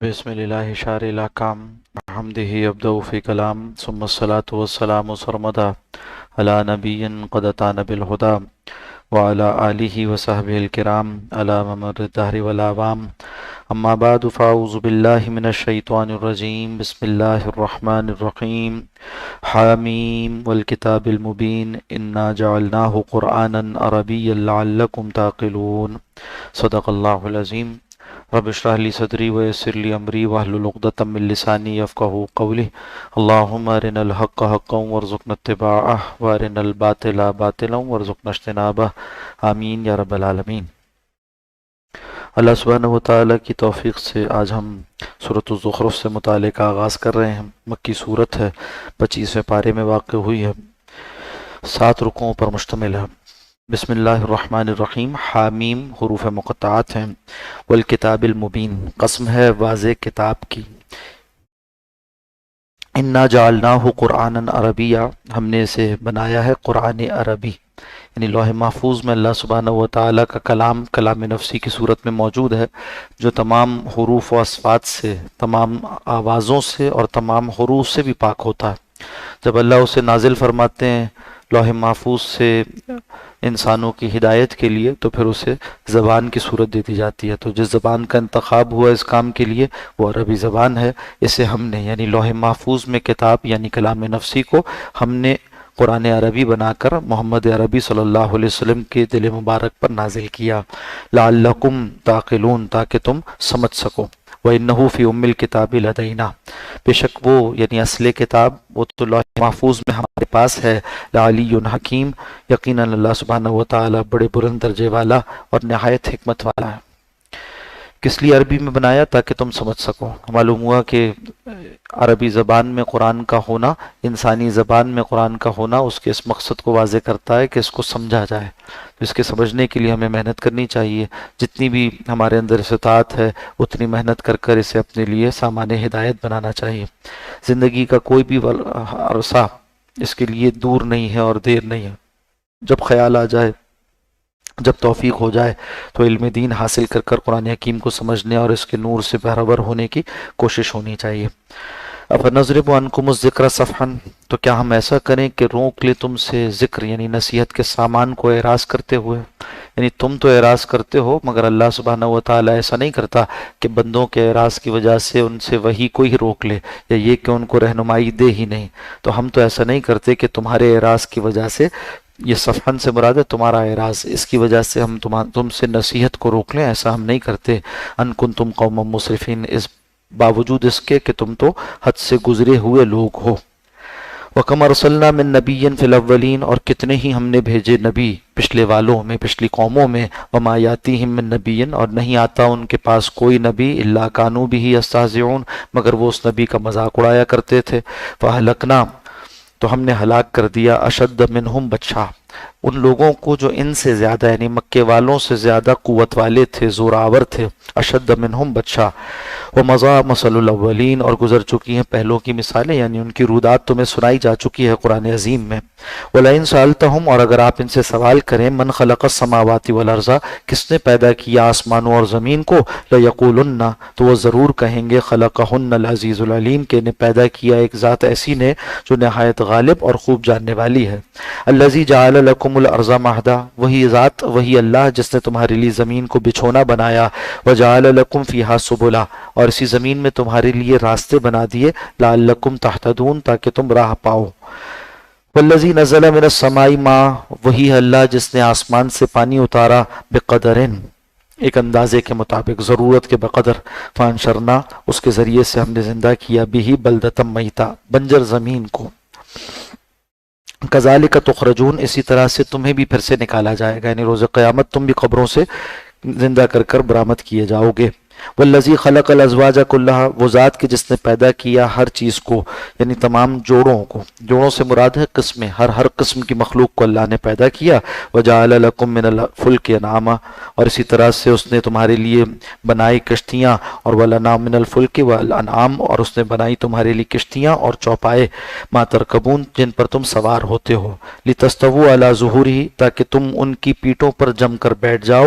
بسم الله شارع الأحكام بحمده يبدأ في كلام ثم الصلاة والسلام سرمدا على نبي قد أتانا بالهدى وعلى آله وصحبه الكرام على ممر الدهر والأعوام أما بعد فأعوذ بالله من الشيطان الرجيم بسم الله الرحمن الرحيم حاميم والكتاب المبين إنا جعلناه قرآنا عربيا لعلكم تعقلون صدق الله العظيم رب اشرح لي صدري ويسر لي امري واحلل عقدة من لساني يفقهوا قولي اللهم ارنا الحق حقا وارزقنا اتباعه وارنا الباطل باطلا وارزقنا اجتنابه آمین یا رب العالمین۔ اللہ سبحانہ و تعالیٰ کی توفیق سے آج ہم سورۃ الزخرف سے مطالعے کا آغاز کر رہے ہیں۔ مکی صورت ہے، 25ویں پارے میں واقع ہوئی ہے، 7 رکوعوں پر مشتمل ہے۔ بسم اللہ الرحمن الرحیم۔ حامیم حروف مقطعات ہیں۔ والکتاب المبین، قسم ہے واضح کتاب کی۔ انا جعلناہ قرآنا عربیا، ہم نے اسے بنایا ہے قرآن عربی، یعنی لوح محفوظ میں اللہ سبحانہ و تعالیٰ کا کلام نفسی کی صورت میں موجود ہے، جو تمام حروف و اصوات سے، تمام آوازوں سے اور تمام حروف سے بھی پاک ہوتا ہے۔ جب اللہ اسے نازل فرماتے ہیں لوح محفوظ سے انسانوں کی ہدایت کے لیے، تو پھر اسے زبان کی صورت دے دی جاتی ہے۔ تو جس زبان کا انتخاب ہوا اس کام کے لیے وہ عربی زبان ہے۔ اسے ہم نے یعنی لوح محفوظ میں کتاب یعنی کلام نفسی کو ہم نے قرآن عربی بنا کر محمد عربی صلی اللہ علیہ وسلم کے دل مبارک پر نازل کیا، لعلکم تعقلون، تاکہ تم سمجھ سکو۔ وَإِنَّهُ فِي أُمِّ الْكِتَابِ لَدَيْنَا، بے شک وہ یعنی اصل کتاب وہ تو لوح محفوظ میں ہمارے پاس ہے، لعلی حکیم، یقیناً اللہ سبحانہ و تعالیٰ بڑے بلند درجے والا اور نہایت حکمت والا ہے۔ کس لیے عربی میں بنایا؟ تاکہ تم سمجھ سکو۔ معلوم ہوا کہ عربی زبان میں قرآن کا ہونا، انسانی زبان میں قرآن کا ہونا اس کے اس مقصد کو واضح کرتا ہے کہ اس کو سمجھا جائے۔ اس کے سمجھنے کے لیے ہمیں محنت کرنی چاہیے، جتنی بھی ہمارے اندر استطاعت ہے اتنی محنت کر کر اسے اپنے لیے سامان ہدایت بنانا چاہیے۔ زندگی کا کوئی بھی عرصہ اس کے لیے دور نہیں ہے اور دیر نہیں ہے۔ جب خیال آ جائے، جب توفیق ہو جائے تو علم دین حاصل کر کر قرآن حکیم کو سمجھنے اور اس کے نور سے بہرور ہونے کی کوشش ہونی چاہیے۔ افنضرب عنکم الذکر صفحا، تو کیا ہم ایسا کریں کہ روک لے تم سے ذکر یعنی نصیحت کے سامان کو اعراض کرتے ہوئے، یعنی تم تو اعراض کرتے ہو مگر اللہ سبحانہ و تعالیٰ ایسا نہیں کرتا کہ بندوں کے اعراض کی وجہ سے ان سے وہی کوئی روک لے یا یہ کہ ان کو رہنمائی دے ہی نہیں۔ تو ہم تو ایسا نہیں کرتے کہ تمہارے اعراض کی وجہ سے، یہ صفحن سے مراد ہے تمہارا اعراض، اس کی وجہ سے ہم تم سے نصیحت کو روک لیں، ایسا ہم نہیں کرتے۔ ان کنتم قوما مسرفین، اس باوجود اس کے کہ تم تو حد سے گزرے ہوئے لوگ ہو۔ وَكَمْ أَرْسَلْنَا مِن نَبِيٍّ فِي الْأَوَّلِينَ، اور کتنے ہی ہم نے بھیجے نبی پچھلے والوں میں، پچھلی قوموں میں۔ وَمَا يَأْتِيهِم مِّن نَبِيٍّ، اور نہیں آتا ان کے پاس کوئی نبی، إِلَّا كَانُوا بِهِ يَسْتَهْزِئُونَ، مگر وہ اس نبی کا مذاق اڑایا کرتے تھے۔ فَأَهْلَكْنَا، تو ہم نے ہلاک کر دیا، اشد منہم بطشا، ان لوگوں کو جو ان سے زیادہ یعنی مکے والوں سے زیادہ قوت والے تھے، زوراور تھے۔ اشد منہم بطشا ومضى مثل الاولین، اور گزر چکی ہیں پہلوں کی مثالیں، یعنی ان کی رودات تمہیں سنائی جا چکی ہے قرآن عظیم میں۔ وَلَئِن سَأَلْتَهُمْ، اور اگر آپ ان سے سوال کریں، من خلق السماوات والارض، کس نے پیدا کیا آسمانوں اور زمین کو، لَيَقُولُنَّ، تو وہ ضرور کہیں گے، خلقهن العزیز العلیم، کہ انہیں پیدا کیا ایک ذات ایسی نے جو نہایت غالب اور خوب جاننے والی ہے۔ الذی جعل لکم الارض مہدا، وہی ذات، وہی اللہ جس نے تمہارے لیے زمین کو بچھونا بنایا، وجعل لکم فیہا سبلا، اور اسی زمین میں تمہارے لیے راستے بنا دیے، لعلکم تہتدون، تاکہ تم راہ پاؤ۔ والذی نزل من السماء ماء، وہی اللہ جس نے آسمان سے پانی اتارا، بقدرن، ایک اندازے کے مطابق، ضرورت کے بقدر، فانشرنا، اس کے ذریعے سے ہم نے زندہ کیا، بھی بلدۃ میتا، بنجر زمین کو۔ کذالک تخرجون، اسی طرح سے تمہیں بھی پھر سے نکالا جائے گا، یعنی روز قیامت تم بھی قبروں سے زندہ کر کر برآمد کیے جاؤ گے۔ والذی خلق الازواج کلھا، وہ ذات کے جس نے پیدا کیا ہر چیز کو، یعنی تمام جوڑوں کو، جوڑوں سے مراد ہے قسمیں، ہر قسم کی مخلوق کو اللہ نے پیدا کیا۔ وجعل لکم من الفلک انعاما، اور اسی طرح سے اس نے تمہارے لیے بنائی کشتیاں، اور ولنا من الفلک والانعام، اور اس نے بنائی تمہارے لیے کشتیاں اور چوپائے، ما ترکبون، جن پر تم سوار ہوتے ہو، لتستووا علی ظہورہ، تاکہ تم ان کی پیٹھوں پر جم کر بیٹھ جاؤ،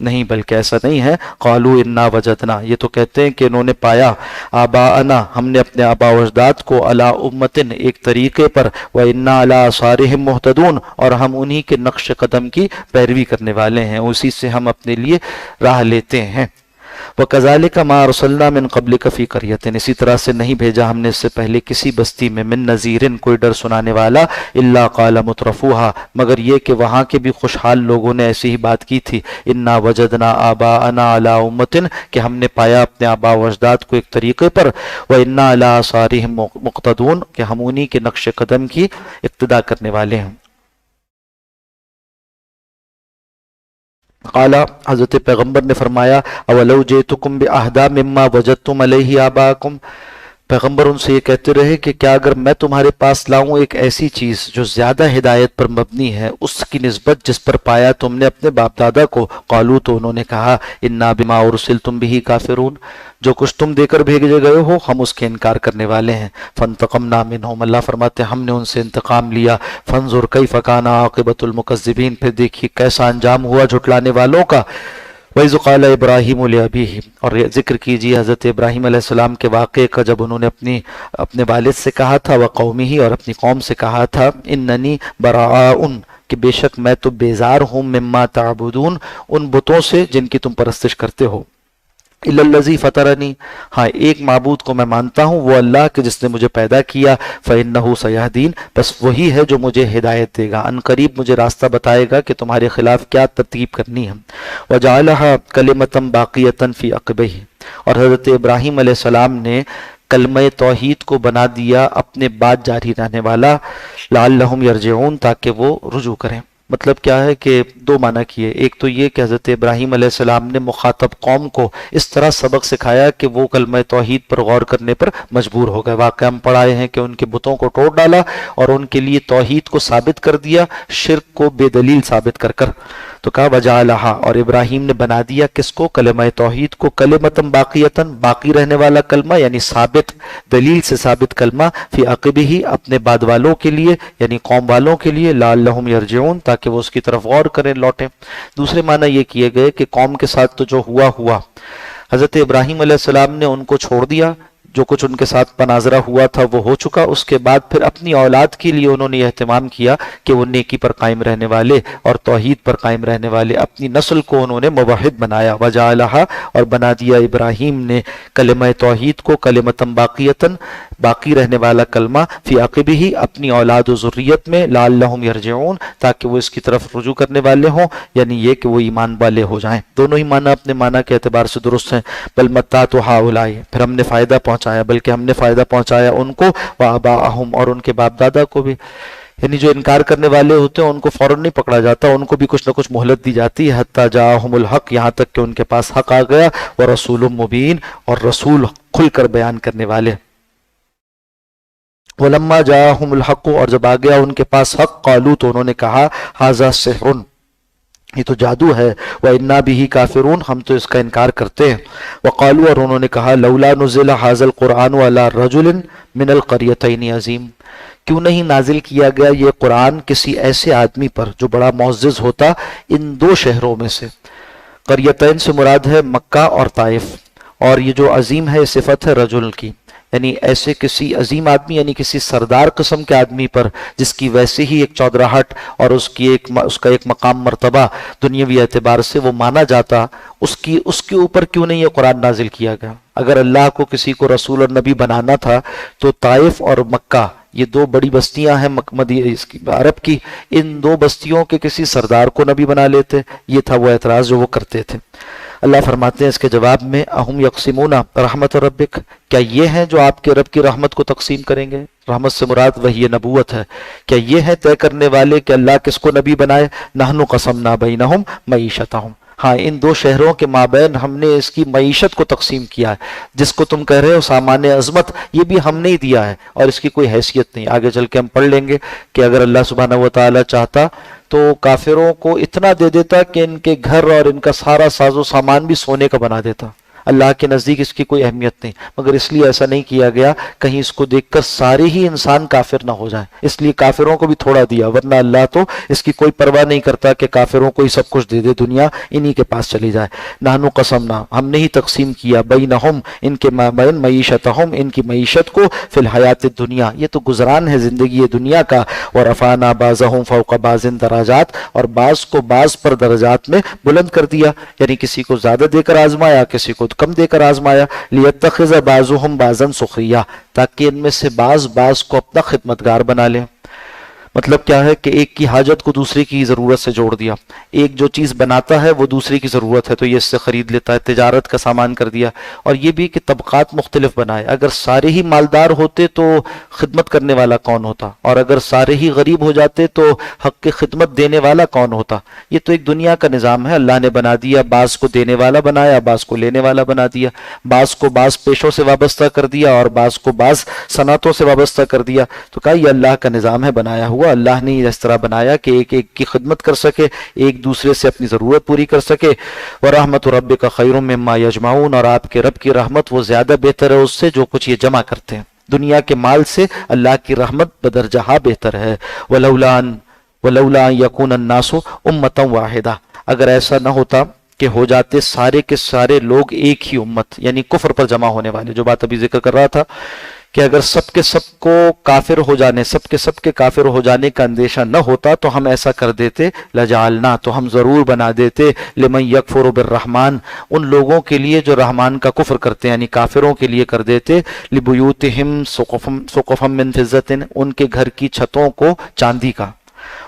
نہیں بلکہ ایسا نہیں ہے. قالوا انا وجدنا، یہ تو کہتے ہیں کہ انہوں نے پایا، آباءنا، ہم نے اپنے آبا و اجداد کو، علی امتن، ایک طریقے پر، و انا علی آثارہم مہتدون، اور ہم انہی کے نقش قدم کی پیروی کرنے والے ہیں، اسی سے ہم اپنے لیے راہ لیتے ہیں. وَكَذَلِكَ مَا أَرْسَلْنَا مِن قَبْلِكَ فِي قَرْيَةٍ، اسی طرح سے نہیں بھیجا ہم نے اس سے پہلے کسی بستی میں، من نذیرن، کوئی ڈر سنانے والا، الا قال مترفوها، مگر یہ کہ وہاں کے بھی خوشحال لوگوں نے ایسی ہی بات کی تھی، انا وجدنا آباءنا علی امتن، کہ ہم نے پایا اپنے آبا و اجداد کو ایک طریقے پر، وانا علی آثارہم مقتدون، کہ ہم انہی کے نقش قدم کی اقتدا کرنے والے ہیں. قال، حضرت پیغمبر نے فرمایا، اولو جئتکم باہدی مما وجدتم علیہ آباءکم، پیغمبر ان سے یہ کہتے رہے کہ کیا اگر میں تمہارے پاس لاؤں ایک ایسی چیز جو زیادہ ہدایت پر مبنی ہے اس کی نسبت جس پر پایا تم نے اپنے باپ دادا کو، قالو، تو انہوں نے کہا، انا بما ارسلتم بہ کافرون، جو کچھ تم دے کر بھیجے گئے ہو ہم اس کے انکار کرنے والے ہیں. فانتقمنا منہم، اللہ فرماتے ہیں ہم نے ان سے انتقام لیا. فانظر کیف کان عاقبۃ المکذبین، پھر دیکھیے کیسا انجام ہوا جھٹلانے والوں کا. وَإِذْ قَالَ إِبْرَاهِيمُ لِأَبِيهِ، اور ذکر کیجیے حضرت ابراہیم علیہ السلام کے واقعے کا جب انہوں نے اپنے والد سے کہا تھا، وَقَوْمِهِ، اور اپنی قوم سے کہا تھا، اِنَّنِي بَرَاءٌ، کہ بے شک میں تو بیزار ہوں، مما تعبدون، ان بتوں سے جن کی تم پرستش کرتے ہو، الا الذی فطرنی، ہاں ایک معبود کو میں مانتا ہوں، وہ اللہ کہ جس نے مجھے پیدا کیا، فإنہ سیہدین، بس وہی ہے جو مجھے ہدایت دے گا، ان قریب مجھے راستہ بتائے گا کہ تمہارے خلاف کیا ترتیب کرنی ہے. وجعلها کلمۃ باقیۃ فی عقبہ، اور حضرت ابراہیم علیہ السلام نے کلمہ توحید کو بنا دیا اپنے بعد جاری رہنے والا، لعلہم یرجعون، تاکہ وہ رجوع کریں. مطلب کیا ہے کہ دو معنی کیے، ایک تو یہ کہ حضرت ابراہیم علیہ السلام نے مخاطب قوم کو اس طرح سبق سکھایا کہ وہ کلمہ توحید پر غور کرنے پر مجبور ہو گئے. واقعہ ہم پڑھائے ہیں کہ ان کے بتوں کو توڑ ڈالا اور ان کے لیے توحید کو ثابت کر دیا، شرک کو بے دلیل ثابت کر کر. تو کہا وجعلہا، اور ابراہیم نے بنا دیا کس کو، کلمہ توحید کو، کلمۃ باقیۃ، باقی رہنے والا کلمہ، یعنی ثابت، دلیل سے ثابت کلمہ، فی عقبہ، اپنے بعد والوں کے لیے، یعنی قوم والوں کے لیے، لعلہم یرجعون، تاکہ وہ اس کی طرف غور کریں، لوٹیں. دوسرے معنی یہ کیے گئے کہ قوم کے ساتھ تو جو ہوا، حضرت ابراہیم علیہ السلام نے ان کو چھوڑ دیا، جو کچھ ان کے ساتھ مناظرہ ہوا تھا وہ ہو چکا. اس کے بعد پھر اپنی اولاد کے لیے انہوں نے یہ اہتمام کیا کہ وہ نیکی پر قائم رہنے والے اور توحید پر قائم رہنے والے، اپنی نسل کو انہوں نے موحد بنایا. وجعلہا، اور بنا دیا ابراہیم نے کلمہ توحید کو، کلمۃ باقیۃ، باقی رہنے والا کلمہ، فی عقبہ، اپنی اولاد و ذریت میں، لعلہم یرجعون، تاکہ وہ اس کی طرف رجوع کرنے والے ہوں، یعنی یہ کہ وہ ایمان والے ہو جائیں. دونوں ہی معنی اپنے معنی کے اعتبار سے درست ہیں. بل متعت ہؤلاء، پھر ہم نے فائدہ پہنچایا، بلکہ ہم نے فائدہ پہنچایا ان کو، وآباءہم، اور ان کے باپ دادا کو بھی. یعنی جو انکار کرنے والے ہوتے ہیں ان کو فوراً نہیں پکڑا جاتا، ان کو بھی کچھ نہ کچھ مہلت دی جاتی ہے، حتی جاءہم الحق، یہاں تک کہ ان کے پاس حق آ گیا، ورسول مبین، اور رسول کھل کر بیان کرنے والے. وَلَمَّا جَاءَهُمُ الْحَقُّ، اور جب آ گیا ان کے پاس حق، قالوا، تو انہوں نے کہا، هَذَا سِحْرٌ، یہ تو جادو ہے، وَإِنَّا بِهِ كَافِرُونَ، ہم تو اس کا انکار کرتے ہیں. وَقَالُوا، اور انہوں نے کہا، لَوْلَا نُزِّلَ هَذَا الْقُرْآنُ عَلَى رَجُلٍ مِّنَ الْقَرْيَتَيْنِ عَظِيمٍ، کیوں نہیں نازل کیا گیا یہ قرآن کسی ایسے آدمی پر جو بڑا معزز ہوتا ان دو شہروں میں سے. قریتین سے مراد ہے مکہ اور طائف، اور یہ جو عظیم ہے صفت ہے رجل کی، یعنی ایسے کسی عظیم آدمی، یعنی کسی سردار قسم کے آدمی پر جس کی ویسے ہی ایک چودراہٹ اور اس کا ایک مقام مرتبہ دنیاوی اعتبار سے وہ مانا جاتا، اس کے اوپر کیوں نہیں یہ قرآن نازل کیا گیا. اگر اللہ کو کسی کو رسول اور نبی بنانا تھا تو طائف اور مکہ، یہ دو بڑی بستیاں ہیں عرب کی، ان دو بستیوں کے کسی سردار کو نبی بنا لیتے. یہ تھا وہ اعتراض جو وہ کرتے تھے. اللہ فرماتے ہیں اس کے جواب میں، اہم یقسمون رحمت ربک، کیا یہ ہیں جو آپ کے رب کی رحمت کو تقسیم کریں گے؟ رحمت سے مراد وہی نبوت ہے. کیا یہ ہیں طے کرنے والے کہ اللہ کس کو نبی بنائے؟ نحن قسمنا بینہم معیشتہم، ہاں ان دو شہروں کے مابین ہم نے اس کی معیشت کو تقسیم کیا ہے. جس کو تم کہہ رہے ہو سامان عظمت، یہ بھی ہم نے ہی دیا ہے اور اس کی کوئی حیثیت نہیں. آگے چل کے ہم پڑھ لیں گے کہ اگر اللہ سبحانہ و تعالی چاہتا تو کافروں کو اتنا دے دیتا کہ ان کے گھر اور ان کا سارا ساز و سامان بھی سونے کا بنا دیتا. اللہ کے نزدیک اس کی کوئی اہمیت نہیں، مگر اس لیے ایسا نہیں کیا گیا کہیں اس کو دیکھ کر سارے ہی انسان کافر نہ ہو جائیں، اس لیے کافروں کو بھی تھوڑا دیا، ورنہ اللہ تو اس کی کوئی پرواہ نہیں کرتا کہ کافروں کو ہی سب کچھ دے دے، دنیا انہی کے پاس چلی جائے۔ نحنو قسمنا، ہم نے ہی تقسیم کیا، بینہم، ان کے مابین، معیشتہم، ان کی معیشت کو، فی الحیات الدنیا، یہ تو گزران ہے زندگی دنیا کا، ورفعنا بعضہم فوق بعض درجات، اور بعض کو بعض پر درجات میں بلند کر دیا، یعنی کسی کو زیادہ دے کر آزمایا، کسی کو کم دے کر آزمایا، لیتخذ بعضہم بعضا سخریہ، تاکہ ان میں سے بعض کو اپنا خدمتگار بنا لیں۔ مطلب کیا ہے کہ ایک کی حاجت کو دوسرے کی ضرورت سے جوڑ دیا، ایک جو چیز بناتا ہے وہ دوسرے کی ضرورت ہے تو یہ اس سے خرید لیتا ہے، تجارت کا سامان کر دیا۔ اور یہ بھی کہ طبقات مختلف بنائے، اگر سارے ہی مالدار ہوتے تو خدمت کرنے والا کون ہوتا، اور اگر سارے ہی غریب ہو جاتے تو حق کی خدمت دینے والا کون ہوتا۔ یہ تو ایک دنیا کا نظام ہے، اللہ نے بنا دیا، بعض کو دینے والا بنایا، بعض کو لینے والا بنا دیا، بعض کو بعض پیشوں سے وابستہ کر دیا اور بعض کو بعض صنعتوں سے وابستہ کر دیا، تو کہا یہ اللہ کا نظام ہے بنایا ہوا، اللہ نے اس طرح بنایا کہ ایک ایک کی خدمت کر سکے، ایک دوسرے سے اپنی ضرورت پوری کر سکے۔ وَرَحْمَةُ رَبِّكَ خَيْرٌ مِّمَّا يَجْمَعُونَ، اور آپ کے رب کی رحمت وہ زیادہ بہتر ہے اس سے جو کچھ یہ جمع کرتے ہیں، دنیا کے مال سے اللہ کی رحمت بدرجہ بہتر ہے۔ وَلَوْلَا أَن يَكُونَ النَّاسُ أُمَّةً وَاحِدَةً، اگر ایسا نہ ہوتا کہ ہو جاتے سارے کے سارے لوگ ایک ہی امت، یعنی کفر پر جمع ہونے والے، جو بات ابھی ذکر کر رہا تھا کہ اگر سب کے سب کو کافر ہو جانے، سب کے کافر ہو جانے کا اندیشہ نہ ہوتا تو ہم ایسا کر دیتے، لجعلنا، تو ہم ضرور بنا دیتے، لمن یکفر بالرحمن، ان لوگوں کے لیے جو رحمان کا کفر کرتے ہیں یعنی کافروں کے لیے کر دیتے، لبیوتہم سقفا من فضۃ، ان کے گھر کی چھتوں کو چاندی کا،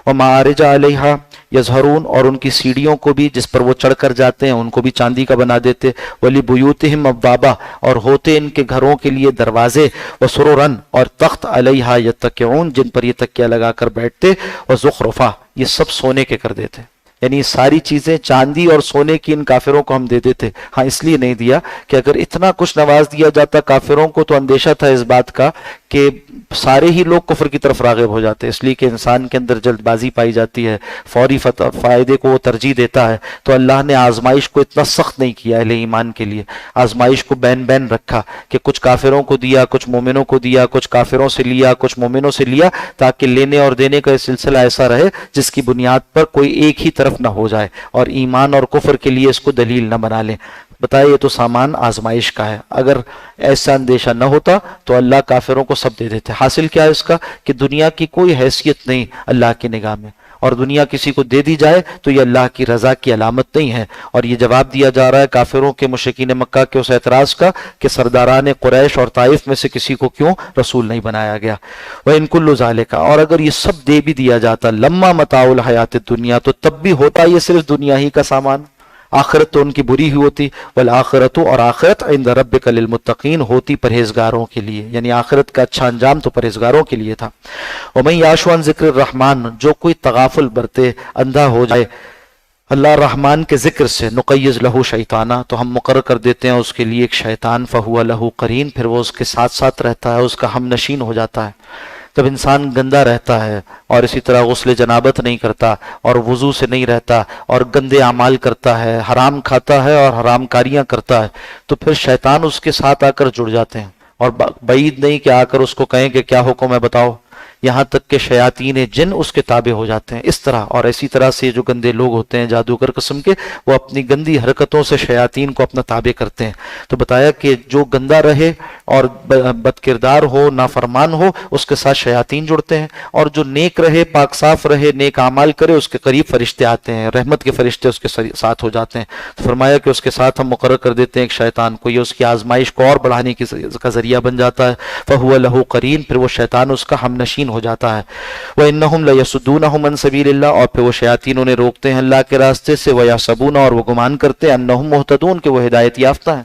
ومعارج علیہا یظہرون، اور ان کی سیڑھیوں کو بھی جس پر وہ چڑھ کر جاتے ہیں ان کو بھی چاندی کا بنا دیتے، وَلِبُيُوتِهِمْ أَبْوَابًا، اور ہوتے ان کے گھروں کے لیے دروازے، وَسُرُرًا، اور تخت علیہا یتکئون، جن پر یہ تکیہ لگا کر بیٹھتے، وَزُخْرُفًا، یہ سب سونے کے کر دیتے، یعنی ساری چیزیں چاندی اور سونے کی ان کافروں کو ہم دے دیتے۔ ہاں اس لیے نہیں دیا کہ اگر اتنا کچھ نواز دیا جاتا کافروں کو تو اندیشہ تھا اس بات کا کہ سارے ہی لوگ کفر کی طرف راغب ہو جاتے، اس لیے کہ انسان کے اندر جلد بازی پائی جاتی ہے، فوری فائدے کو وہ ترجیح دیتا ہے، تو اللہ نے آزمائش کو اتنا سخت نہیں کیا اہل ایمان کے لیے، آزمائش کو بین بین رکھا کہ کچھ کافروں کو دیا، کچھ مومنوں کو دیا، کچھ کافروں سے لیا، کچھ مومنوں سے لیا، تاکہ لینے اور دینے کا یہ سلسلہ ایسا رہے جس کی بنیاد پر کوئی ایک ہی طرف نہ ہو جائے اور ایمان اور کفر کے لیے اس کو دلیل نہ بنا لیں۔ بتائے یہ تو سامان آزمائش کا ہے، اگر ایسا اندیشہ نہ ہوتا تو اللہ کافروں کو سب دے دیتے۔ حاصل کیا ہے اس کا کہ دنیا کی کوئی حیثیت نہیں اللہ کی نگاہ میں، اور دنیا کسی کو دے دی جائے تو یہ اللہ کی رضا کی علامت نہیں ہے۔ اور یہ جواب دیا جا رہا ہے کافروں کے مشرکین مکہ کے اس اعتراض کا کہ سرداران قریش اور طائف میں سے کسی کو کیوں رسول نہیں بنایا گیا۔ وَإِن كُلُّ ذَلِكَ، اور اگر یہ سب دے بھی دیا جاتا، لما متاع الحیات الدنیا، تو تب بھی ہوتا یہ صرف دنیا ہی کا سامان، آخرت تو ان کی بری ہی ہوتی، والآخرت، اور آخرت عند ربک للمتقین، ہوتی پرہیزگاروں کے لیے، یعنی آخرت کا اچھا انجام تو پرہیزگاروں کے لیے تھا۔ ومن یعش عن ذکر الرحمن، جو کوئی تغافل برتے، اندھا ہو جائے اللہ رحمان کے ذکر سے، نقیض لہو شیطانہ، تو ہم مقرر کر دیتے ہیں اس کے لیے ایک شیطان، فہو لہو قرین، پھر وہ اس کے ساتھ ساتھ رہتا ہے، اس کا ہم نشین ہو جاتا ہے۔ جب انسان گندا رہتا ہے اور اسی طرح غسل جنابت نہیں کرتا اور وضو سے نہیں رہتا اور گندے اعمال کرتا ہے، حرام کھاتا ہے اور حرام کاریاں کرتا ہے، تو پھر شیطان اس کے ساتھ آ کر جڑ جاتے ہیں، اور بعید نہیں کہ آ کر اس کو کہیں کہ کیا حکم ہے بتاؤ، یہاں تک کہ شیاطین جن اس کے تابع ہو جاتے ہیں اس طرح۔ اور اسی طرح سے جو گندے لوگ ہوتے ہیں جادوگر قسم کے، وہ اپنی گندی حرکتوں سے شیاطین کو اپنا تابع کرتے ہیں۔ تو بتایا کہ جو گندا رہے اور بد کردار ہو، نافرمان ہو، اس کے ساتھ شیاطین جڑتے ہیں، اور جو نیک رہے، پاک صاف رہے، نیک اعمال کرے، اس کے قریب فرشتے آتے ہیں، رحمت کے فرشتے اس کے ساتھ ہو جاتے ہیں۔ تو فرمایا کہ اس کے ساتھ ہم مقرر کر دیتے ہیں ایک شیطان کو، یہ اس کی آزمائش کو اور بڑھانے کا ذریعہ بن جاتا ہے، فہو لہو قرین، پھر وہ شیطان اس کا ہم نشین ہو جاتا ہے۔ وَإِنَّهُمْ لَيَصُدُّونَهُمْ عَنْ سَبِيلِ اللَّهِ، اور پھر وہ شیاطین انہیں روکتے ہیں اللہ کے راستے سے، وَيَحْسَبُونَ، اور وہ گمان کرتے ہیں، أَنَّهُمْ مُهْتَدُونَ، کہ وہ ہدایت یافتہ ہیں۔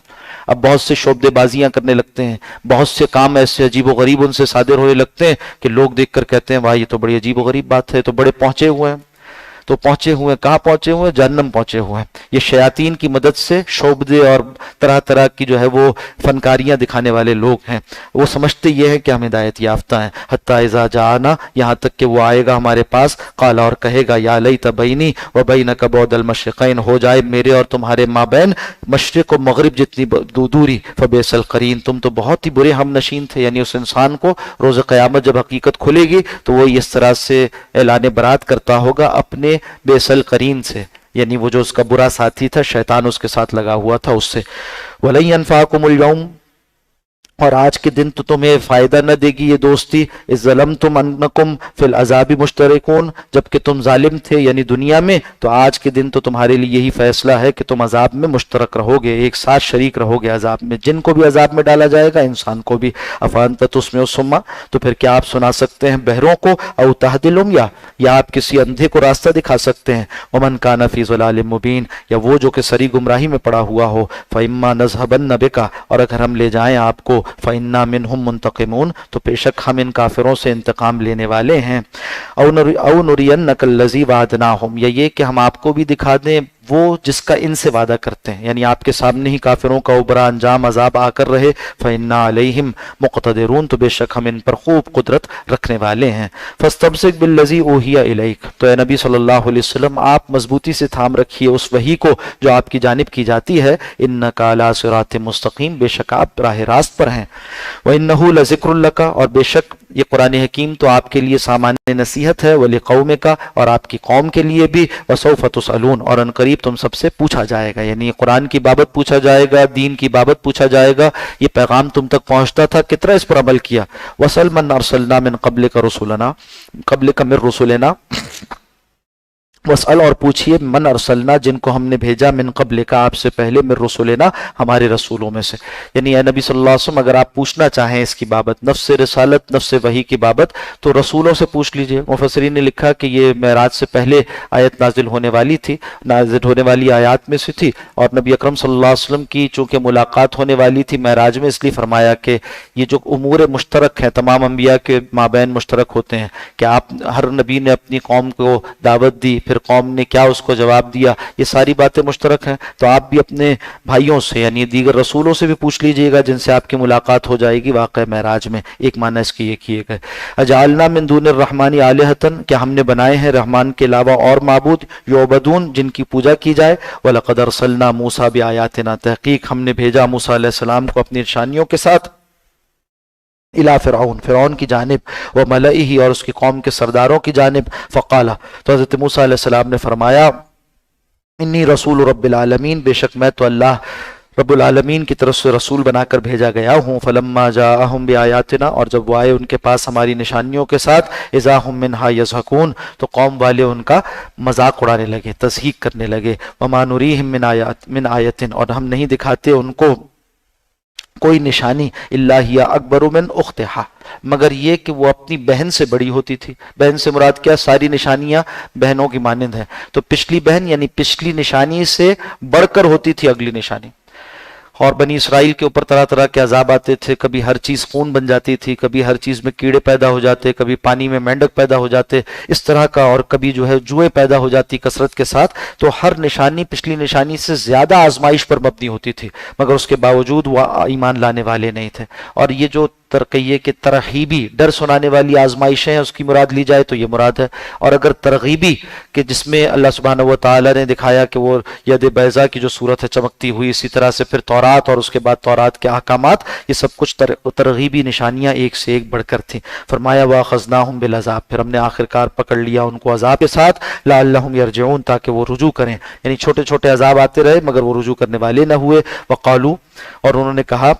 اب بہت سے شعبدے بازیاں کرنے لگتے ہیں، بہت سے کام ایسے عجیب و غریب ان سے صادر ہونے لگتے ہیں کہ لوگ دیکھ کر کہتے ہیں واہ یہ تو بڑی عجیب و غریب بات ہے، تو بڑے پہنچے ہوئے ہیں۔ تو پہنچے ہوئے کہاں پہنچے ہوئے؟ جہنم پہنچے ہوئے ہیں۔ یہ شیاطین کی مدد سے شعبدے اور طرح طرح کی جو ہے وہ فنکاریاں دکھانے والے لوگ ہیں، وہ سمجھتے یہ ہے کہ ہم ہدایت یافتہ ہیں۔ حتی اذا جاءنا، یہاں تک کہ وہ آئے گا ہمارے پاس، قال، اور کہے گا، یا لیت بینی و بینک بعد المشرقین، ہو جائے میرے اور تمہارے مابین مشرق و مغرب جتنی دوری، فبئس القرین، تم تو بہت ہی برے ہم نشین تھے۔ یعنی اس انسان کو روز قیامت جب حقیقت کھلے گی تو وہ اس طرح سے اعلان برات کرتا ہوگا اپنے بئس القرین سے، یعنی وہ جو اس کا برا ساتھی تھا، شیطان اس کے ساتھ لگا ہوا تھا، اس سے۔ وَلَن يَنفَعَكُمُ الْيَوْمَ، اور آج کے دن تو تمہیں فائدہ نہ دے گی یہ دوستی، اذ ظلمتم انکم فی العذاب مشترکون، جبکہ تم ظالم تھے یعنی دنیا میں، تو آج کے دن تو تمہارے لیے یہی فیصلہ ہے کہ تم عذاب میں مشترک رہو گے، ایک ساتھ شریک رہو گے عذاب میں، جن کو بھی عذاب میں ڈالا جائے گا، انسان کو بھی۔ افانت تسمع الصم، تو پھر کیا آپ سنا سکتے ہیں بہروں کو، او تہدی العمیٰ، یا آپ کسی اندھے کو راستہ دکھا سکتے ہیں، ومن کان فی ضلال مبین، یا وہ جو کہ سری گمراہی میں پڑا ہوا ہو، فإما نذهبن بک، اور اگر ہم لے جائیں آپ کو، فإنا منہم منتقمون، تو بے شک ہم ان کافروں سے انتقام لینے والے ہیں۔ او نرینک الذی وعدناہم، یا یہ کہ ہم آپ کو بھی دکھا دیں وہ جس کا ان سے وعدہ کرتے ہیں، یعنی آپ کے سامنے ہی کافروں کا برا انجام عذاب آ کر رہے، فإنا علیہم مقتدرون، تو بے شک ہم ان پر خوب قدرت رکھنے والے ہیں۔ فاستمسک بالذی اوحی الیک، تو اے نبی صلی اللہ علیہ وسلم آپ مضبوطی سے تھام رکھیے اس وحی کو جو آپ کی جانب کی جاتی ہے، انک علی صراط مستقیم، بے شک آپ راہ راست پر ہیں۔ وانہ لذکر لک، اور بے شک یہ قرآن حکیم تو آپ کے لیے سامان نصیحت ہے، ولقومک، اور آپ کی قوم کے لیے بھی، وسوف تسألون، اور ان قریب تم سب سے پوچھا جائے گا، یعنی قرآن کی بابت پوچھا جائے گا، دین کی بابت پوچھا جائے گا، یہ پیغام تم تک پہنچتا تھا، کتنا اس پر عمل کیا۔ وَسَلْ مَنْ أَرْسَلْنَا مِنْ قَبْلِكَ مِنْ رُسُلِنَا، وسأل، اور پوچھئے، من ارسلنا، جن کو ہم نے بھیجا، من قبل کا، آپ سے پہلے، من رسولنا، ہمارے رسولوں میں سے، یعنی اے نبی صلی اللہ علیہ وسلم اگر آپ پوچھنا چاہیں اس کی بابت، نفس رسالت، نفس وحی کی بابت، تو رسولوں سے پوچھ لیجئے۔ مفسرین نے لکھا کہ یہ معراج سے پہلے آیت نازل ہونے والی تھی، نازل ہونے والی آیات میں سے تھی، اور نبی اکرم صلی اللہ علیہ وسلم کی چونکہ ملاقات ہونے والی تھی معراج میں، اس لیے فرمایا کہ یہ جو امور مشترک ہیں تمام انبیاء کے مابین مشترک ہوتے ہیں، کہ آپ ہر نبی نے اپنی قوم کو دعوت دی، پھر قوم نے کیا اس کو جواب دیا، یہ ساری باتیں مشترک ہیں، تو آپ بھی اپنے بھائیوں سے یعنی دیگر رسولوں سے بھی پوچھ لیجئے گا جن سے آپ کی ملاقات ہو جائے گی واقع معراج میں۔ ایک معنی اس کی یہ کیے گئے، اجعلنا من دون الرحمن آلہۃ، کیا ہم نے بنائے ہیں رحمان کے علاوہ اور معبود، یعبدون، جن کی پوجا کی جائے، وَلَقَدْ أَرْسَلْنَا مُوسَىٰ بِآيَاتِنَا، تحقیق ہم نے بھیجا موسیٰ علیہ السلام کو اپنی نشانیوں کے ساتھ، الى فرعون کی جانب، وملئہ، اور اس کی قوم کے سرداروں کی جانب، فقال، تو حضرت موسیٰ علیہ السلام نے فرمایا، انی رسول رب العالمین، بے شک میں تو اللہ رب العالمین کی طرف سے رسول بنا کر بھیجا گیا ہوں، فلما جاءہم بآیاتنا، اور جب وہ آئے ان کے پاس ہماری نشانیوں کے ساتھ، اذا ہم منہا یضحکون، تو قوم والے ان کا مذاق اڑانے لگے، تضحیک کرنے لگے، وما نریہم من آیت، اور ہم نہیں دکھاتے ان کو کوئی نشانی، الا ہی اکبر من اختہا، مگر یہ کہ وہ اپنی بہن سے بڑی ہوتی تھی۔ بہن سے مراد کیا؟ ساری نشانیاں بہنوں کی مانند ہیں، تو پچھلی بہن یعنی پچھلی نشانی سے بڑھ کر ہوتی تھی اگلی نشانی۔ اور بنی اسرائیل کے اوپر طرح طرح کے عذاب آتے تھے، کبھی ہر چیز خون بن جاتی تھی، کبھی ہر چیز میں کیڑے پیدا ہو جاتے، کبھی پانی میں مینڈک پیدا ہو جاتے، اس طرح کا، اور کبھی جو ہے جوئیں پیدا ہو جاتی کثرت کے ساتھ، تو ہر نشانی پچھلی نشانی سے زیادہ آزمائش پر مبنی ہوتی تھی، مگر اس کے باوجود وہ ایمان لانے والے نہیں تھے۔ اور یہ جو ترقیے کے ترغیبی ڈر سنانے والی آزمائشیں ہیں اس کی مراد لی جائے تو یہ مراد ہے، اور اگر ترغیبی کہ جس میں اللہ سبحانہ و تعالیٰ نے دکھایا کہ وہ ید بیضا کی جو صورت ہے چمکتی ہوئی، اسی طرح سے پھر تورات اور اس کے بعد تورات کے احکامات، یہ سب کچھ ترغیبی نشانیاں ایک سے ایک بڑھ کر تھیں۔ فرمایا وَأَخَذْنَاهُمْ بِالْعَذَابِ، پھر ہم نے آخر کار پکڑ لیا ان کو عذاب کے ساتھ، لَعَلَّهُمْ يَرْجِعُونَ، تاکہ وہ رجوع کریں، یعنی چھوٹے چھوٹے عذاب آتے رہے مگر وہ رجوع کرنے والے نہ ہوئے۔ وقالو، اور انہوں نے کہا،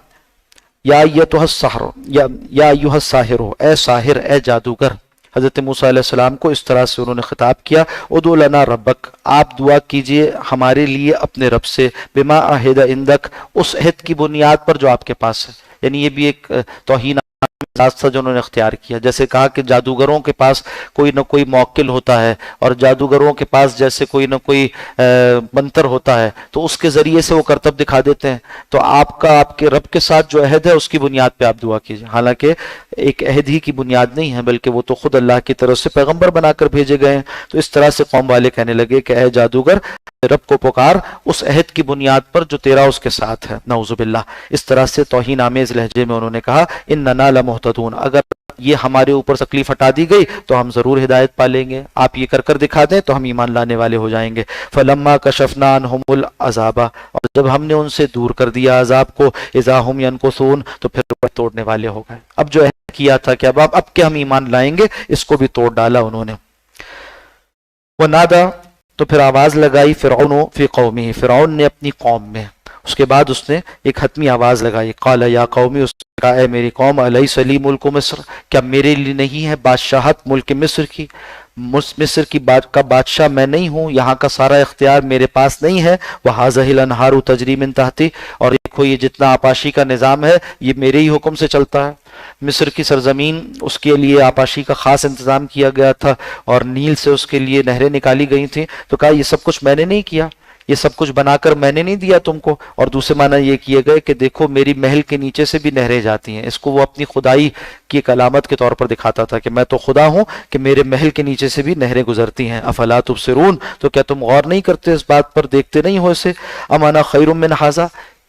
یا ایتھا السحر، یا ایھا الساحر، اے ساحر، اے جادوگر، حضرت موسیٰ علیہ السلام کو اس طرح سے انہوں نے خطاب کیا، ادعو لنا ربک، آپ دعا کیجئے ہمارے لیے اپنے رب سے، بما عہد عندک، اس عہد کی بنیاد پر جو آپ کے پاس ہے، یعنی یہ بھی ایک توہین مزاج تھا جو انہوں نے اختیار کیا. جیسے کہا کہ جادوگروں کے پاس کوئی نہ کوئی موکل ہوتا ہے اور جادوگروں کے پاس جیسے کوئی نہ کوئی منتر ہوتا ہے تو اس کے ذریعے سے وہ کرتب دکھا دیتے ہیں. تو آپ کا آپ کے رب کے ساتھ جو عہد ہے اس کی بنیاد پہ آپ دعا کیجیے. حالانکہ ایک عہد ہی کی بنیاد نہیں ہے بلکہ وہ تو خود اللہ کی طرف سے پیغمبر بنا کر بھیجے گئے ہیں. تو اس طرح سے قوم والے کہنے لگے کہ اے جادوگر رب کو پکار اس عہد کی بنیاد پر جو تیرا اس کے ساتھ ہے. نعوذ باللہ. اس طرح سے توہین آمیز لہجے میں انہوں نے کہا اننا لمہتدون، اگر یہ ہمارے اوپر تکلیف ہٹا دی گئی تو ہم ضرور ہدایت پالیں گے، آپ یہ کر کر دکھا دیں تو ہم ایمان لانے والے ہو جائیں گے. فلما کشفنا عنہم العذاب، اور جب ہم نے ان سے دور کر دیا عذاب کو، اذا ہم ینکثون، تو پھر وہ توڑنے والے ہو گئے. اب جو عہد کیا تھا کہ اب کہ ہم ایمان لائیں گے، اس کو بھی توڑ ڈالا انہوں نے. ونادا، تو پھر آواز لگائی فرعون فی قومہ، فرعون نے اپنی قوم میں. اس کے بعد اس نے ایک حتمی آواز لگائی. قال یا قومی، اس نے کہا اے میری قوم، الیس لی ملک مصر، کیا میرے لیے نہیں ہے بادشاہت ملک مصر کی؟ مصر کی کا بادشاہ میں نہیں ہوں، یہاں کا سارا اختیار میرے پاس نہیں ہے. وَهَٰذِهِ الْأَنْهَارُ تَجْرِي مِن تَحْتِي، اور دیکھو یہ جتنا آپاشی کا نظام ہے یہ میرے ہی حکم سے چلتا ہے. مصر کی سرزمین اس کے لیے آپاشی کا خاص انتظام کیا گیا تھا اور نیل سے اس کے لیے نہریں نکالی گئی تھیں. تو کہا یہ سب کچھ میں نے نہیں کیا، یہ سب کچھ بنا کر میں نے نہیں دیا تم کو. اور دوسرے معنی یہ کیے گئے کہ دیکھو میری محل کے نیچے سے بھی نہریں جاتی ہیں. اس کو وہ اپنی خدائی کی ایک علامت کے طور پر دکھاتا تھا کہ میں تو خدا ہوں کہ میرے محل کے نیچے سے بھی نہریں گزرتی ہیں. افلا تبصرون، تو کیا تم غور نہیں کرتے اس بات پر، دیکھتے نہیں ہو اسے؟ ام انا خیر من ھذا،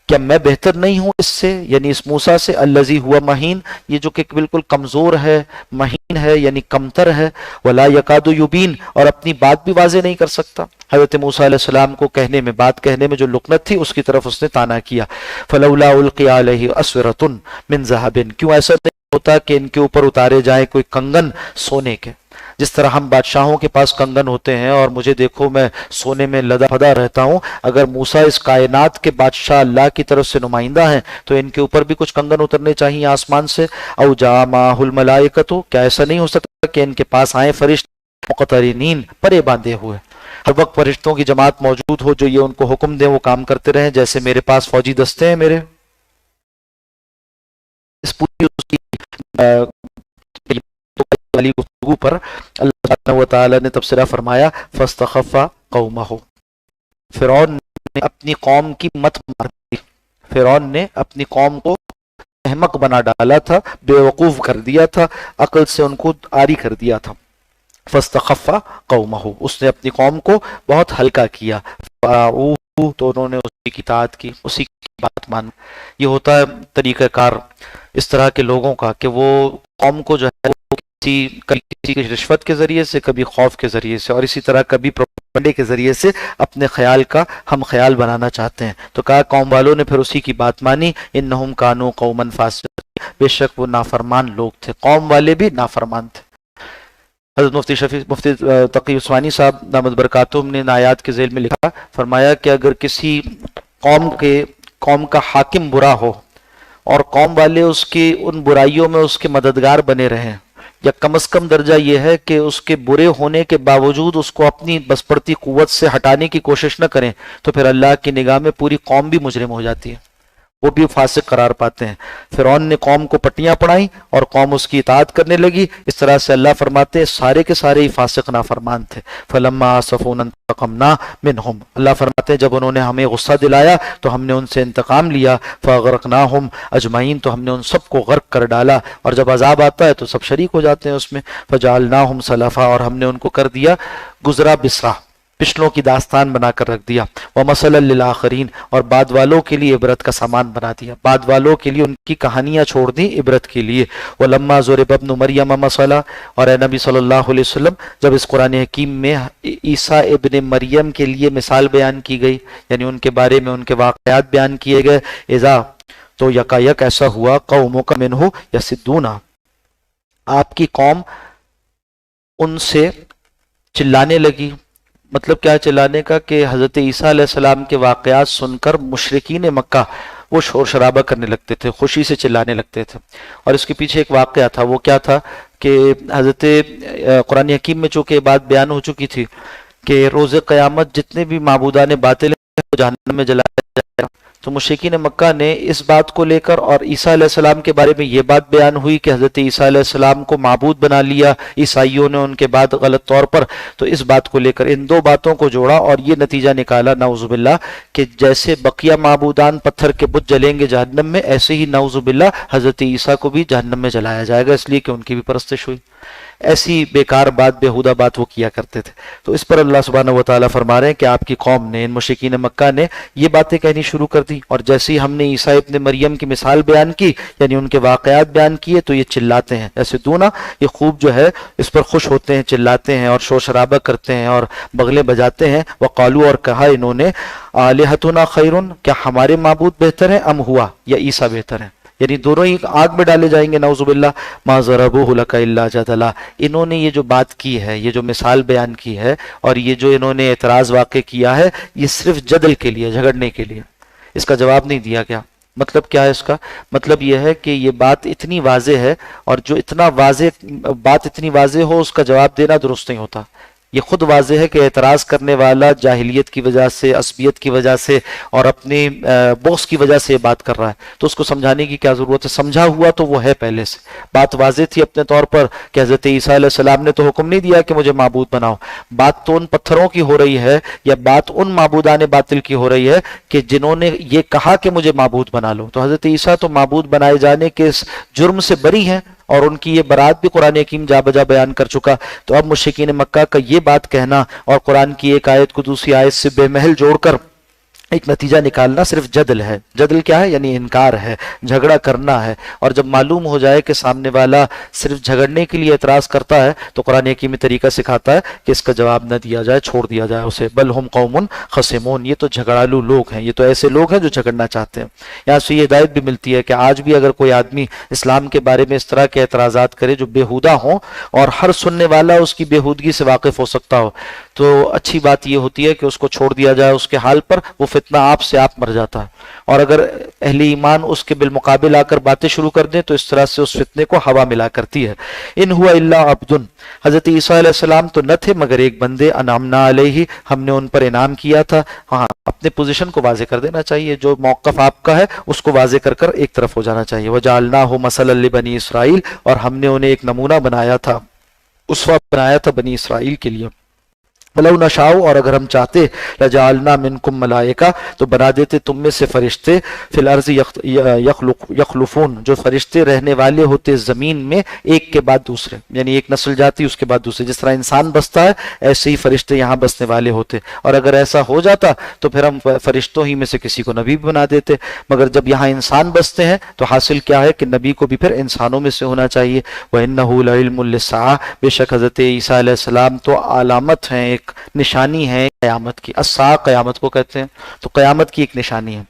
کیا میں بہتر نہیں ہوں اس سے، یعنی اس موسیٰ سے، الذی ہوا مہین، یہ جو کہ بالکل کمزور ہے، مہین ہے یعنی کمتر ہے. ولا یکاد یبین، اور اپنی بات بھی واضح نہیں کر سکتا. حضرت موسیٰ علیہ السلام کو کہنے میں، بات کہنے میں جو لکنت تھی اس کی طرف اس نے تانا کیا. فلولا القی علیہ اسورۃ من ذہب، کیوں ایسا نہیں ہوتا کہ ان کے اوپر اتارے جائیں کوئی کنگن سونے کے. جس طرح ہم بادشاہوں کے پاس کنگن ہوتے ہیں اور مجھے دیکھو میں سونے میں لدا پھدا رہتا ہوں، اگر موسیٰ اس کائنات کے بادشاہ اللہ کی طرف سے نمائندہ ہیں تو ان کے اوپر بھی کچھ کنگن اترنے چاہیے آسمان سے. او جاء معہ الملائکۃ، کیا ایسا نہیں ہو سکتا کہ ان کے پاس آئیں فرشتے مقترنین، پرے باندھے ہوئے، ہر وقت فرشتوں کی جماعت موجود ہو جو یہ ان کو حکم دیں وہ کام کرتے رہیں، جیسے میرے پاس فوجی دستے ہیں میرے. اس پوری والی گفتگو پر اللہ سبحانہ و تعالی نے تبصرہ فرمایا فاستخف قومہ، فرعون نے اپنی قوم کی مت مار دی. فرعون نے اپنی قوم کو احمق بنا ڈالا تھا، بے وقوف کر دیا تھا، عقل سے ان کو عاری کر دیا تھا. فاستخف قومہ، اس نے اپنی قوم کو بہت ہلکا کیا. فاعوہ، تو انہوں نے اسی کی اطاعت کی، اسی کی بات مان. یہ ہوتا ہے طریقہ کار اس طرح کے لوگوں کا کہ وہ قوم کو جو ہے کبھی کسی کی رشوت کے ذریعے سے، کبھی خوف کے ذریعے سے، اور اسی طرح کبھی پروپیگنڈے کے ذریعے سے اپنے خیال کا ہم خیال بنانا چاہتے ہیں. تو کہا قوم والوں نے پھر اسی کی بات مانی. انہم کانوا قوما فاسقین، بے شک وہ نافرمان لوگ تھے، قوم والے بھی نافرمان تھے. حضرت مفتی تقی عثمانی صاحب دامت برکاتہم نے ان آیات کے ذیل میں لکھا، فرمایا کہ اگر کسی قوم کا حاکم برا ہو اور قوم والے اس کی ان برائیوں میں اس کے مددگار بنے رہیں، یا کم از کم درجہ یہ ہے کہ اس کے برے ہونے کے باوجود اس کو اپنی بس پڑتی قوت سے ہٹانے کی کوشش نہ کریں، تو پھر اللہ کی نگاہ میں پوری قوم بھی مجرم ہو جاتی ہے، وہ بھی فاسق قرار پاتے ہیں. فرعون نے قوم کو پٹیاں پڑھائیں اور قوم اس کی اطاعت کرنے لگی. اس طرح سے اللہ فرماتے ہیں سارے کے سارے ہی فاسق نافرمان تھے. فلما آسفونا انتقمنا منہم، اللہ فرماتے ہیں جب انہوں نے ہمیں غصہ دلایا تو ہم نے ان سے انتقام لیا. فاغرقناہم اجمعین، تو ہم نے ان سب کو غرق کر ڈالا، اور جب عذاب آتا ہے تو سب شریک ہو جاتے ہیں اس میں. فجعلناہم سلفا، اور ہم نے ان کو کر دیا گزرا بسرا، پچھلوں کی داستان بنا کر رکھ دیا. وَمَثَلًا لِلْآخَرِينَ، اور بعد والوں کے لیے عبرت کا سامان بنا دیا، بعد والوں کے لیے ان کی کہانیاں چھوڑ دیں عبرت کے لیے. وَلَمَّا ضُرِبَ ابْنُ مَرْيَمَ مَثَلًا، اور اے نبی صلی اللہ علیہ وسلم جب اس قرآن حکیم میں عیسیٰ ابن مریم کے لیے مثال بیان کی گئی، یعنی ان کے بارے میں ان کے واقعات بیان کیے گئے، اذا، تو یکایک ایسا ہوا قومک منہ یصدون، آپ کی قوم ان سے چلانے لگی. مطلب کیا چلانے کا، کہ حضرت عیسیٰ علیہ السلام کے واقعات سن کر مشرکین مکہ وہ شور شرابہ کرنے لگتے تھے، خوشی سے چلانے لگتے تھے. اور اس کے پیچھے ایک واقعہ تھا، وہ کیا تھا کہ حضرت قرآن حکیم میں چونکہ بات بیان ہو چکی تھی کہ روز قیامت جتنے بھی معبودان باطل ہیں وہ جہنم میں جلایا جائے گا. تو مشرکین مکہ نے اس بات کو لے کر، اور عیسیٰ علیہ السلام کے بارے میں یہ بات بیان ہوئی کہ حضرت عیسیٰ علیہ السلام کو معبود بنا لیا عیسائیوں نے ان کے بعد غلط طور پر، تو اس بات کو لے کر ان دو باتوں کو جوڑا اور یہ نتیجہ نکالا نعوذ باللہ کہ جیسے بقیہ معبودان پتھر کے بت جلیں گے جہنم میں، ایسے ہی نعوذ باللہ حضرت عیسیٰ کو بھی جہنم میں جلایا جائے گا، اس لیے کہ ان کی بھی پرستش ہوئی۔ ایسی بیکار بات، بیہودہ بات وہ کیا کرتے تھے۔ تو اس پر اللہ سبحانہ و تعالیٰ فرما رہے ہیں کہ آپ کی قوم نے، ان مشرکین مکہ نے یہ باتیں کہنی شروع کر دی، اور جیسے ہی ہم نے عیسیٰ ابن مریم کی مثال بیان کی، یعنی ان کے واقعات بیان کیے، تو یہ چلاتے ہیں ایسے دونا، یہ خوب جو ہے اس پر خوش ہوتے ہیں، چلاتے ہیں اور شور شرابہ کرتے ہیں اور بغلیں بجاتے ہیں۔ وقالو، اور کہا انہوں نے، آلہتنا خیرن، کیا ہمارے معبود بہتر ہیں، ام ہوا، یا عیسیٰ بہتر ہیں، یعنی دونوں ہی آگ میں ڈالے جائیں گے نعوذ باللہ۔ ما ضربوہ لک الا جدلا، انہوں نے یہ جو بات کی ہے، یہ جو مثال بیان کی ہے، اور یہ جو انہوں نے اعتراض واقع کیا ہے، یہ صرف جدل کے لیے، جھگڑنے کے لیے، اس کا جواب نہیں دیا گیا۔ مطلب کیا ہے اس کا؟ مطلب یہ ہے کہ یہ بات اتنی واضح ہے، اور جو اتنا واضح بات اتنی واضح ہو، اس کا جواب دینا درست نہیں ہوتا۔ یہ خود واضح ہے کہ اعتراض کرنے والا جاہلیت کی وجہ سے، عصبیت کی وجہ سے اور اپنی بغض کی وجہ سے یہ بات کر رہا ہے، تو اس کو سمجھانے کی کیا ضرورت ہے؟ سمجھا ہوا تو وہ ہے پہلے سے، بات واضح تھی اپنے طور پر کہ حضرت عیسیٰ علیہ السلام نے تو حکم نہیں دیا کہ مجھے معبود بناؤ، بات تو ان پتھروں کی ہو رہی ہے، یا بات ان معبودان باطل کی ہو رہی ہے کہ جنہوں نے یہ کہا کہ مجھے معبود بنا لو۔ تو حضرت عیسیٰ تو معبود بنائے جانے کے اس جرم سے بری ہیں، اور ان کی یہ برات بھی قرآن حکیم جا بجا بیان کر چکا۔ تو اب مشرکین مکہ کا یہ بات کہنا اور قرآن کی ایک آیت کو دوسری آیت سے بے محل جوڑ کر ایک نتیجہ نکالنا صرف جدل ہے۔ جدل کیا ہے؟ یعنی انکار ہے، جھگڑا کرنا ہے۔ اور جب معلوم ہو جائے کہ سامنے والا صرف جھگڑنے کے لیے اعتراض کرتا ہے، تو قرآن حکیم میں طریقہ سکھاتا ہے کہ اس کا جواب نہ دیا جائے، چھوڑ دیا جائے اسے۔ بل ہم قوم خصمون، یہ تو جھگڑالو لوگ ہیں، یہ تو ایسے لوگ ہیں جو جھگڑنا چاہتے ہیں۔ یہاں سے یہ ہدایت بھی ملتی ہے کہ آج بھی اگر کوئی آدمی اسلام کے بارے میں اس طرح کے اعتراضات کرے جو بیہودہ ہوں، اور ہر سننے والا اس کی بیہودگی سے واقف ہو سکتا ہو، تو اچھی بات یہ ہوتی ہے کہ اس کو چھوڑ دیا جائے اس کے حال پر، وہ فتنہ آپ سے آپ مر جاتا ہے۔ اور اگر اہل ایمان اس کے بالمقابل آ کر باتیں شروع کر دیں تو اس طرح سے اس فتنے کو ہوا ملا کرتی ہے۔ ان ہوا الا عبد، حضرت عیسیٰ علیہ السلام تو نہ تھے مگر ایک بندے، انعمنا علیہ، ہم نے ان پر انعام کیا تھا۔ ہاں، اپنے پوزیشن کو واضح کر دینا چاہیے، جو موقف آپ کا ہے اس کو واضح کر کر ایک طرف ہو جانا چاہیے۔ وجعلناہ مثلا لبنی اسرائیل، اور ہم نے انہیں ایک نمونہ بنایا تھا، اسوہ بنایا تھا بنی اسرائیل کے لیے۔ وَلَوْ نَشَاءُ، اور اگر ہم چاہتے، لَجَعَلْنَا مِنْكُمْ مَلَائِكَةً، تو بنا دیتے تم میں سے فرشتے، فِي الْأَرْضِ يَخْلُفُونَ، جو فرشتے رہنے والے ہوتے زمین میں ایک کے بعد دوسرے، یعنی ایک نسل جاتی اس کے بعد دوسرے، جس طرح انسان بستا ہے ایسے ہی فرشتے یہاں بسنے والے ہوتے۔ اور اگر ایسا ہو جاتا تو پھر ہم فرشتوں ہی میں سے کسی کو نبی بنا دیتے، مگر جب یہاں انسان بستے ہیں تو حاصل کیا ہے کہ نبی کو بھی پھر انسانوں میں سے ہونا چاہیے۔ وَإِنَّهُ لَعِلْمٌ لِلسَّاعَةِ، بے شک حضرت عیسیٰ علیہ السلام تو علامت ہیں، ایک نشانی ہے قیامت کی۔ الساعہ قیامت کو کہتے ہیں، تو قیامت کی ایک نشانی ہے۔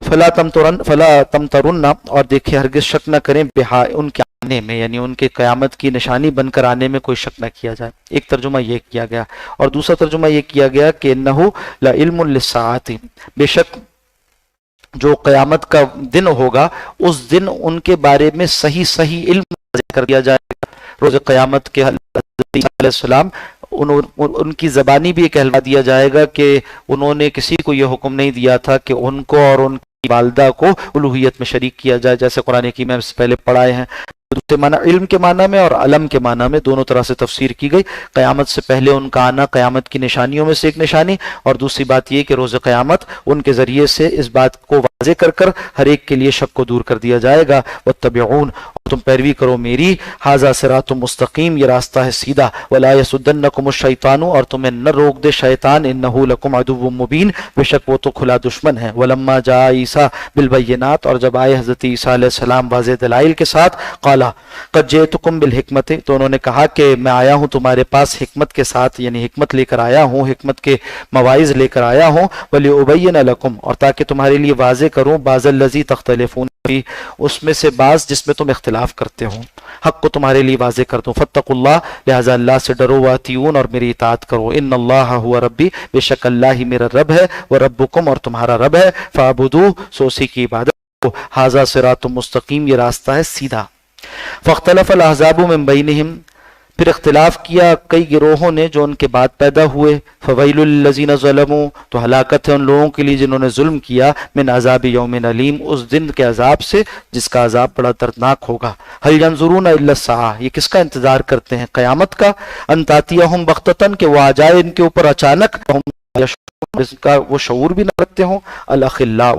فلا تمترن، اور دیکھیں ہرگز شک نہ کریں، بہا، ان کے آنے میں، یعنی ان کے قیامت کی نشانی بن کر آنے میں کوئی شک نہ کیا جائے۔ ایک ترجمہ یہ کیا گیا، اور دوسرا ترجمہ یہ کیا گیا کہ انہ لعلم للساعۃ، بے شک جو قیامت کا دن ہوگا اس دن ان کے بارے میں صحیح علم کر دیا جائے گا۔ روز قیامت کے حضرت عیسیٰ علیہ السلام ان کی زبانی بھی کہلوا دیا جائے گا کہ انہوں نے کسی کو یہ حکم نہیں دیا تھا کہ ان کو اور ان کی والدہ کو الوہیت میں شریک کیا جائے، جیسے قرآن حکیم میں سے پہلے پڑھائے ہیں۔ دوسرے معنی علم کے معنی میں اور علم کے معنی میں دونوں طرح سے تفسیر کی گئی۔ قیامت سے پہلے ان کا آنا قیامت کی نشانیوں میں سے ایک نشانی، اور دوسری بات یہ کہ روز قیامت ان کے ذریعے سے اس بات کو واضح کر کر ہر ایک کے لیے شک کو دور کر دیا جائے گا۔ واتبعون، اور تم پیروی کرو میری، ھذا صراط مستقیم، یہ راستہ ہے سیدھا۔ ولا یصدنکم الشیطان، اور تمہیں نہ روک دے شیطان، انہ لکم عدو مبین، بے شک وہ تو کھلا دشمن ہے۔ ولما جاء عیسیٰ بالبینات، اور جب آئے حضرت عیسیٰ علیہ السلام واضح دلائل کے ساتھ، قالا قد جئتکم بالحکمت، تو انہوں نے کہا کہ میں آیا ہوں تمہارے پاس حکمت کے ساتھ، یعنی حکمت لے کر آیا ہوں، حکمت کے مواعظ لے کر آیا ہوں۔ ولأبین لکم، اور تاکہ تمہارے لیے واضح کروں، بعض الذی تختلفون فیہ، اس میں سے بعض جس میں تم اختلاف کرتے ہو، حق کو تمہارے لیے واضح کر دوں۔ فاتقوا اللہ، لہذا اللہ سے ڈرو، واطیعون، اور میری اطاعت کرو۔ ان اللہ هو ربی، بے شک اللہ ہی میرا رب ہے، وربکم، اور تمہارا رب ہے، فاعبدوہ، سو اسی کی عبادت کرو۔ ھذا صراط مستقیم، یہ راستہ ہے سیدھا۔ فاختلف الاحزاب من بینہم، پھر اختلاف کیا کئی گروہوں نے جو ان کے بعد پیدا ہوئے، فویل للذین ظلموا، تو ہلاکت ہے ان لوگوں کے لیے جنہوں نے ظلم کیا، من عذاب یوم علیم، اس دن کے عذاب سے جس کا عذاب بڑا دردناک ہوگا۔ هل ينظرون الا الساعہ، یہ کس کا انتظار کرتے ہیں؟ قیامت کا، ان تاتیہم بغتۃ، کہ وہ آ جائے ان کے اوپر اچانک، ہم یشعرون، اس کا وہ شعور بھی نہ رکھتے ہوں۔ الاخلاء،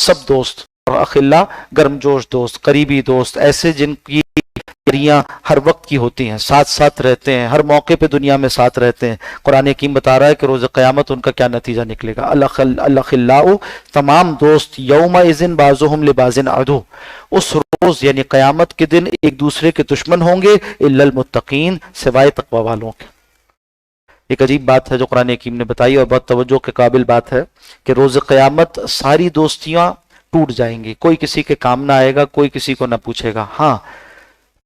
سب دوست، اور اخلاء گرمجوش دوست، قریبی دوست، ایسے جن کی یاریاں ہر وقت کی ہوتی ہیں، ساتھ ساتھ رہتے ہیں، ہر موقع پہ دنیا میں ساتھ رہتے ہیں۔ قرآن حکیم بتا رہا ہے کہ روز قیامت ان کا کیا نتیجہ نکلے گا۔ الاخلاء، تمام دوست، یومئذ بعضهم لبعض عدو، اس روز یعنی قیامت کے دن ایک دوسرے کے دشمن ہوں گے، الا المتقین، سوائے تقوی والوں کے۔ ایک عجیب بات ہے جو قرآن حکیم نے بتائی اور بہت توجہ کے قابل بات ہے کہ روز قیامت ساری دوستیاں ٹوٹ جائیں گی، کوئی کسی کے کام نہ آئے گا، کوئی کسی کو نہ پوچھے گا۔ ہاں،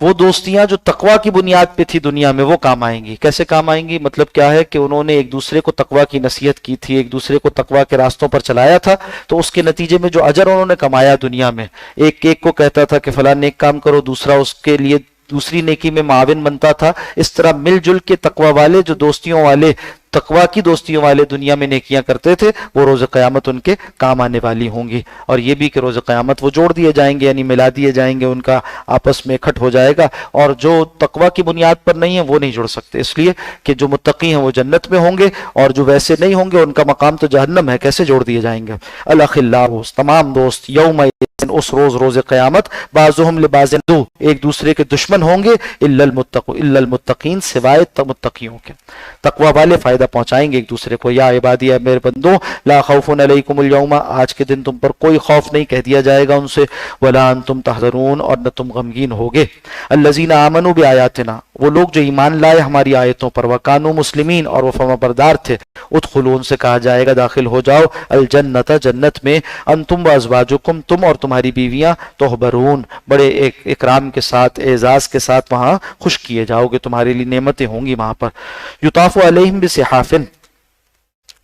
وہ دوستیاں جو تقوی کی بنیاد پہ تھی دنیا میں وہ کام آئیں گی۔ کیسے کام آئیں گی؟ مطلب کیا ہے کہ انہوں نے ایک دوسرے کو تقوی کی نصیحت کی تھی، ایک دوسرے کو تقوی کے راستوں پر چلایا تھا، تو اس کے نتیجے میں جو اجر انہوں نے کمایا دنیا میں، ایک ایک کو کہتا تھا کہ فلاں نیک کام کرو، دوسرا اس کے لیے دوسری نیکی میں معاون بنتا تھا۔ اس طرح مل جل کے تقوی والے جو دوستیوں والے، تقوی کی دوستیوں والے دنیا میں نیکیاں کرتے تھے، وہ روز قیامت ان کے کام آنے والی ہوں گی۔ اور یہ بھی کہ روز قیامت وہ جوڑ دیے جائیں گے، یعنی ملا دیے جائیں گے، ان کا آپس میں اکٹھ ہو جائے گا، اور جو تقوی کی بنیاد پر نہیں ہیں وہ نہیں جڑ سکتے، اس لیے کہ جو متقی ہیں وہ جنت میں ہوں گے، اور جو ویسے نہیں ہوں گے ان کا مقام تو جہنم ہے، کیسے جوڑ دیے جائیں گے؟ الاخلاء، تمام دوست، یوم، اس روز، روز قیامت، بعضهم لبعض عدو، ایک دوسرے کے دشمن ہوں گے، الا المتقین، سوائے متقیوں کے۔ تقوی والے فائدہ پہنچائیں گے ایک دوسرے کو۔ یا عبادی، اے میرے بندوں، لا خوف علیکم اليوم، آج کے دن تم پر کوئی خوف نہیں کہہ دیا جائے گا ان سے، ولا انتم تحزنون، اور نہ تم غمگین ہوگے۔ الذین آمنوا بآیاتنا، وہ لوگ جو ایمان لائے ہماری آیتوں پر، وکانوا مسلمین، اور وہ فرمانبردار تھے، ادخلوا، ان سے کہا جائے گا داخل ہو جاؤ، الجنت، جنت میں، انتم وازواجکم، تم اور تمہاری بیویاں، تحبرون، بڑے ایک اکرام کے ساتھ، اعزاز کے ساتھ وہاں خوش کیے جاؤ گے، تمہارے لیے نعمتیں ہوں گی وہاں پر۔ یطاف علیہم بصحاف،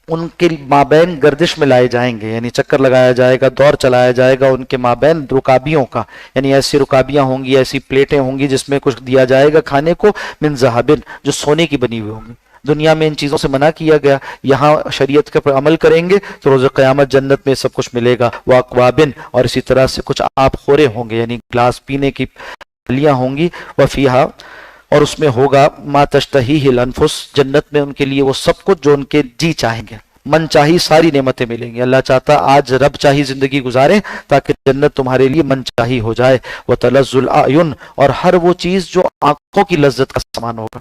ان کے مابین گردش میں لائے جائیں گے، یعنی چکر لگایا جائے گا، دور چلایا جائے گا ان کے مابین رکابیوں کا، یعنی ایسی رکابیاں ہوں گی، ایسی پلیٹیں ہوں گی جس میں کچھ دیا جائے گا کھانے کو، من ذہب، جو سونے کی بنی ہوئی ہوں گی۔ دنیا میں ان چیزوں سے منع کیا گیا، یہاں شریعت کے پر عمل کریں گے تو روز قیامت جنت میں سب کچھ ملے گا۔ واکوابن، اور اسی طرح سے کچھ آب خورے ہوں گے، یعنی گلاس پینے کی پھلیاں ہوں گی، وفیہا، اور اس میں ہوگا ما تشتہیہ الانفس، جنت میں ان کے لیے وہ سب کچھ جو ان کے جی چاہیں گے، من چاہی ساری نعمتیں ملیں گی۔ اللہ چاہتا آج رب چاہی زندگی گزاریں تاکہ جنت تمہارے لیے من چاہی ہو جائے۔ وتلذ الاعین، اور ہر وہ چیز جو آنکھوں کی لذت کا سامان ہوگا۔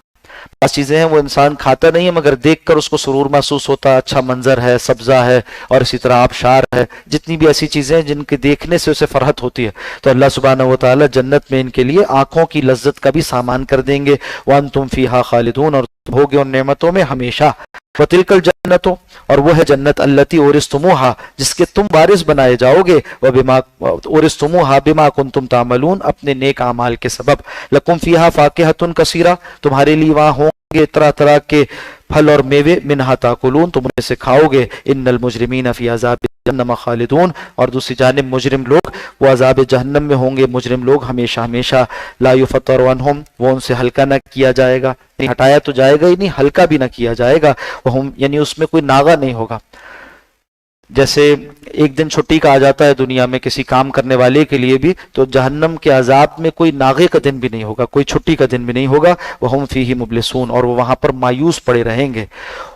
بعض چیزیں ہیں وہ انسان کھاتا نہیں ہے مگر دیکھ کر اس کو سرور محسوس ہوتا ہے، اچھا منظر ہے، سبزہ ہے، اور اسی طرح آبشار ہے، جتنی بھی ایسی چیزیں ہیں جن کے دیکھنے سے اسے فرحت ہوتی ہے، تو اللہ سبحانہ و تعالی جنت میں ان کے لیے آنکھوں کی لذت کا بھی سامان کر دیں گے۔ وانتم فیہا خالدون، اور تم ہوگے ان نعمتوں میں ہمیشہ۔ وتلک الجنت، اور وہ ہے جنت، التی اورثتموہا، جس کے تم وارث بنائے جاؤ گے، وبما اورثتموہا بما کنتم تعملون، اپنے نیک اعمال کے سبب۔ لکم فیہا فاکہۃ کثیرہ، تمہارے لیے وہاں ہوں گے طرح طرح کے پھل اور میوے، منہا تاکلون، تم انہیں سے کھاؤ گے۔ ان المجرمین فی عذاب جہنم خالدون، اور دوسری جانب مجرم لوگ وہ عذاب جہنم میں ہوں گے، مجرم لوگ ہمیشہ ہمیشہ۔ لا یفتر عنہم، وہ ان سے ہلکا نہ کیا جائے گا، نہیں ہٹایا تو جائے گا ہی نہیں، ہلکا بھی نہ کیا جائے گا، وہم، یعنی اس میں کوئی ناغہ نہیں ہوگا۔ جیسے ایک دن چھٹی کا آ جاتا ہے دنیا میں کسی کام کرنے والے کے لیے بھی، تو جہنم کے عذاب میں کوئی ناغے کا دن بھی نہیں ہوگا، کوئی چھٹی کا دن بھی نہیں ہوگا۔ وہم فیہ مبلسون، اور وہ وہاں پر مایوس پڑے رہیں گے۔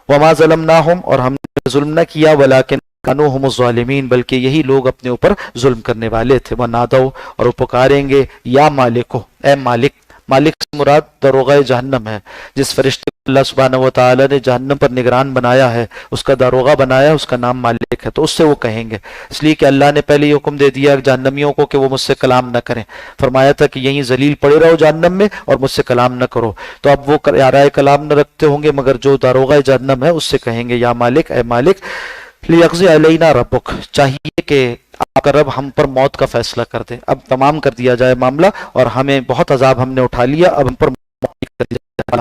وما ظلمناہم، اور ہم نے ظلم نہ کیا، ولکن کانوا هم الظالمین، بلکہ یہی لوگ اپنے اوپر ظلم کرنے والے تھے۔ ونادوا، اور وہ پکاریں گے، یا مالکو، اے مالک۔ مالک سے مراد داروغہ جہنم ہے، جس فرشتے کو اللہ سبحانہ و تعالی نے جہنم پر نگران بنایا ہے، اس کا داروغہ بنایا ہے، اس کا نام مالک ہے، تو اس سے وہ کہیں گے، اس لیے کہ اللہ نے پہلے یہ حکم دے دیا جہنمیوں کو کہ وہ مجھ سے کلام نہ کریں، فرمایا تھا کہ یہیں ذلیل پڑے رہو جہنم میں اور مجھ سے کلام نہ کرو، تو اب وہ رائے کلام نہ رکھتے ہوں گے، مگر جو داروغہ جہنم ہے اس سے کہیں گے، یا مالک، اے مالک، لیقضی علینا ربک، چاہیے کہ آپ کا رب ہم پر موت کا فیصلہ کر دے، اب تمام کر دیا جائے معاملہ، اور ہمیں بہت عذاب ہم نے اٹھا لیا، اب ہم پر موت کر دیا جائے۔